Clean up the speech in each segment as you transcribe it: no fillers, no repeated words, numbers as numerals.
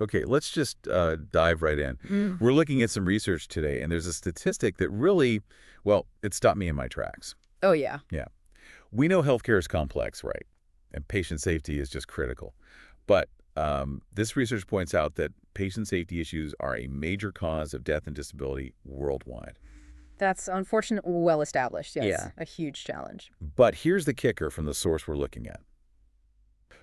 Okay, let's just dive right in. We're looking at some research today, and there's a statistic that really, well, it stopped me in my tracks. Oh, yeah. Yeah. We know healthcare is complex, right? And patient safety is just critical. But this research points out that patient safety issues are a major cause of death and disability worldwide. That's unfortunate, well established, yes. Yeah. A huge challenge. But here's the kicker from the source we're looking at.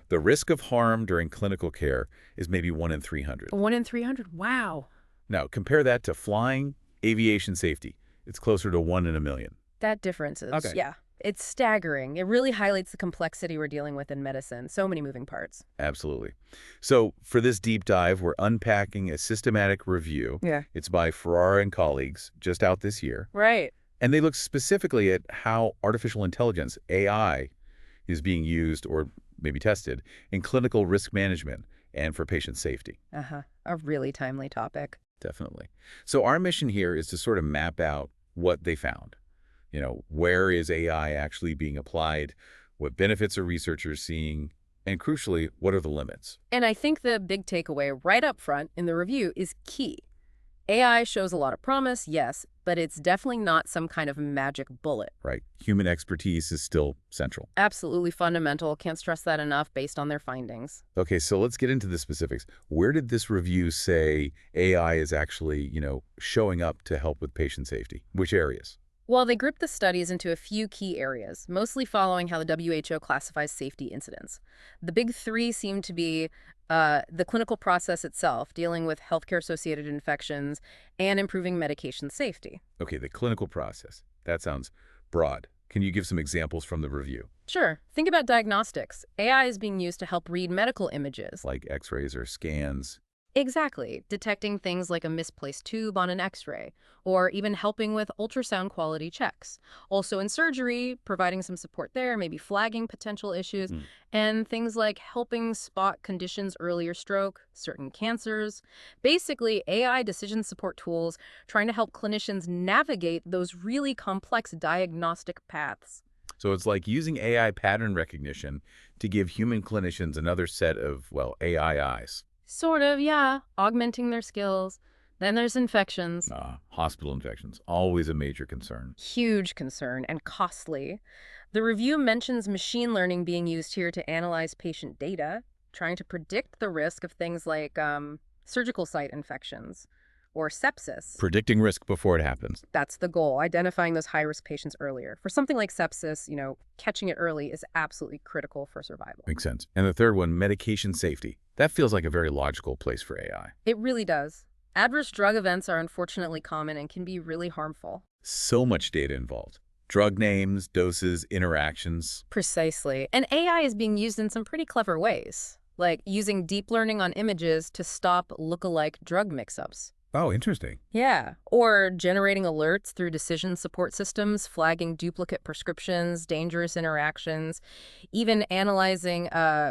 The risk of harm during clinical care is maybe 1 in 300. 1 in 300? Wow. Now, compare that to flying, aviation safety. It's closer to 1 in a million. That difference is, Okay. yeah. It's staggering. It really highlights the complexity we're dealing with in medicine. So many moving parts. Absolutely. So for this deep dive, we're unpacking a systematic review. Yeah. It's by Ferrara and colleagues, just out this year. Right. And they look specifically at how artificial intelligence, AI, is being used or maybe tested in clinical risk management and for patient safety. A really timely topic. Definitely. So our mission here is to sort of map out what they found. Where is AI actually being applied? What benefits are researchers seeing? And crucially, what are the limits? And I think the big takeaway right up front in the review is key. AI shows a lot of promise, yes, but it's definitely not some kind of magic bullet. Right. Human expertise is still central. Absolutely fundamental. Can't stress that enough based on their findings. Okay, so let's get into the specifics. Where did this review say AI is actually, showing up to help with patient safety? Which areas? Well, they grouped the studies into a few key areas, mostly following how the WHO classifies safety incidents. The big three seem to be the clinical process itself, dealing with healthcare-associated infections, and improving medication safety. Okay, the clinical process. That sounds broad. Can you give some examples from the review? Sure. Think about diagnostics. AI is being used to help read medical images. Like x-rays or scans? Exactly. Detecting things like a misplaced tube on an x-ray, or even helping with ultrasound quality checks. Also in surgery, providing some support there, maybe flagging potential issues, and things like helping spot conditions earlier, stroke, certain cancers. Basically, AI decision support tools trying to help clinicians navigate those really complex diagnostic paths. So it's like using AI pattern recognition to give human clinicians another set of, well, AI eyes. Sort of, yeah. Augmenting their skills. Then there's infections. Hospital infections, always a major concern. Huge concern and costly. The review mentions machine learning being used here to analyze patient data, trying to predict the risk of things like surgical site infections or sepsis. Predicting risk before it happens. That's the goal, identifying those high-risk patients earlier. For something like sepsis, catching it early is absolutely critical for survival. Makes sense. And the third one, medication safety. That feels like a very logical place for AI. It really does. Adverse drug events are unfortunately common and can be really harmful. So much data involved. Drug names, doses, interactions. Precisely. And AI is being used in some pretty clever ways, like using deep learning on images to stop look-alike drug mix-ups. Oh, interesting. Yeah, or generating alerts through decision support systems, flagging duplicate prescriptions, dangerous interactions, even analyzing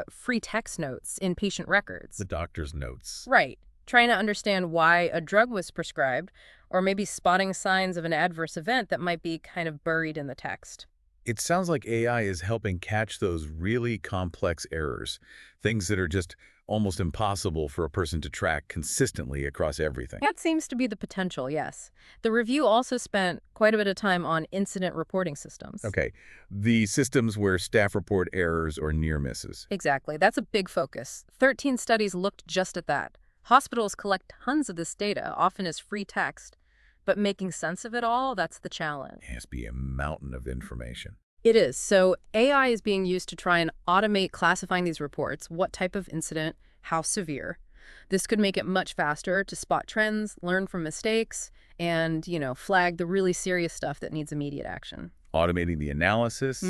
free text notes in patient records. The doctor's notes. Right. Trying to understand why a drug was prescribed, or maybe spotting signs of an adverse event that might be kind of buried in the text. It sounds like AI is helping catch those really complex errors, things that are just almost impossible for a person to track consistently across everything. That seems to be the potential, yes. The review also spent quite a bit of time on incident reporting systems. Okay, the systems where staff report errors or near misses. Exactly. That's a big focus. 13 studies looked just at that. Hospitals collect tons of this data, often as free text. But making sense of it all, that's the challenge. It has to be a mountain of information. It is. So AI is being used to try and automate classifying these reports, what type of incident, how severe. This could make it much faster to spot trends, learn from mistakes, and, flag the really serious stuff that needs immediate action. Automating the analysis,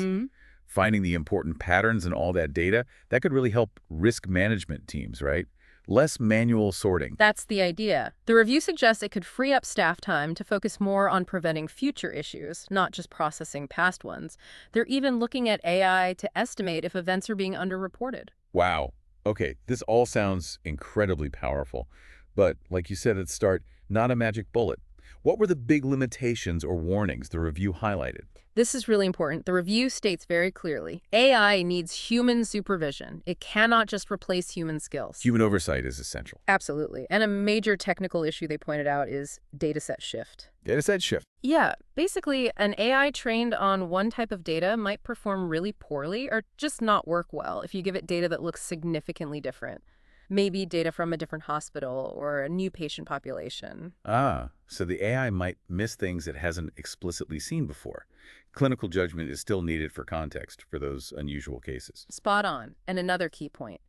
finding the important patterns in all that data, that could really help risk management teams, right? Less manual sorting. That's the idea. The review suggests it could free up staff time to focus more on preventing future issues, not just processing past ones. They're even looking at AI to estimate if events are being underreported. Wow. Okay, this all sounds incredibly powerful. But like you said at the start, not a magic bullet. What were the big limitations or warnings the review highlighted? This is really important. The review states very clearly, AI needs human supervision. It cannot just replace human skills. Human oversight is essential. Absolutely. And a major technical issue they pointed out is dataset shift. Dataset shift. Yeah, basically, an AI trained on one type of data might perform really poorly or just not work well if you give it data that looks significantly different. Maybe data from a different hospital or a new patient population. Ah, so the AI might miss things it hasn't explicitly seen before. Clinical judgment is still needed for context for those unusual cases. Spot on. And another key point.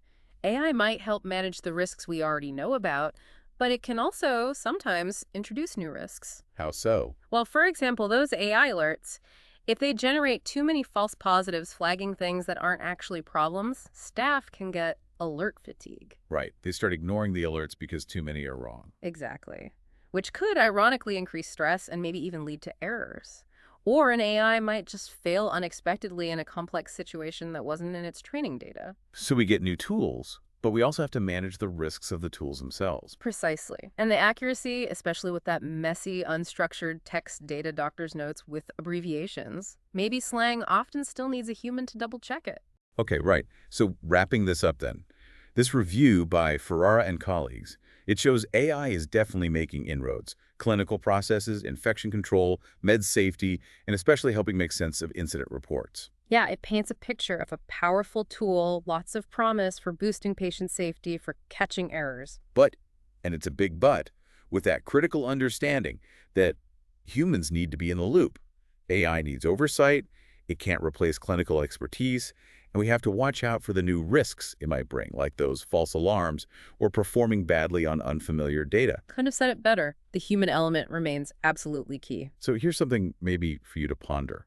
AI might help manage the risks we already know about, but it can also sometimes introduce new risks. How so? Well, for example, those AI alerts, if they generate too many false positives flagging things that aren't actually problems, staff can get alert fatigue. Right. They start ignoring the alerts because too many are wrong. Exactly. Which could ironically increase stress and maybe even lead to errors. Or an AI might just fail unexpectedly in a complex situation that wasn't in its training data. So we get new tools, but we also have to manage the risks of the tools themselves. Precisely. And the accuracy, especially with that messy, unstructured text data doctor's notes with abbreviations, maybe slang often still needs a human to double-check it. Okay, right. So wrapping this up then, this review by Ferrara and colleagues, it shows AI is definitely making inroads. Clinical processes, infection control, med safety, and especially helping make sense of incident reports. Yeah, it paints a picture of a powerful tool, lots of promise for boosting patient safety, for catching errors. But, and it's a big but, with that critical understanding that humans need to be in the loop. AI needs oversight, it can't replace clinical expertise, and we have to watch out for the new risks it might bring, like those false alarms or performing badly on unfamiliar data. Couldn't have said it better. The human element remains absolutely key. So here's something maybe for you to ponder.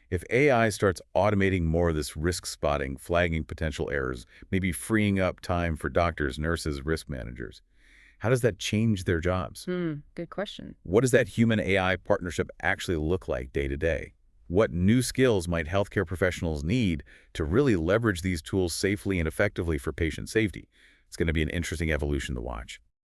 If AI starts automating more of this risk spotting, flagging potential errors, maybe freeing up time for doctors, nurses, risk managers, how does that change their jobs? Good question. What does that human-AI partnership actually look like day to day? What new skills might healthcare professionals need to really leverage these tools safely and effectively for patient safety? It's going to be an interesting evolution to watch.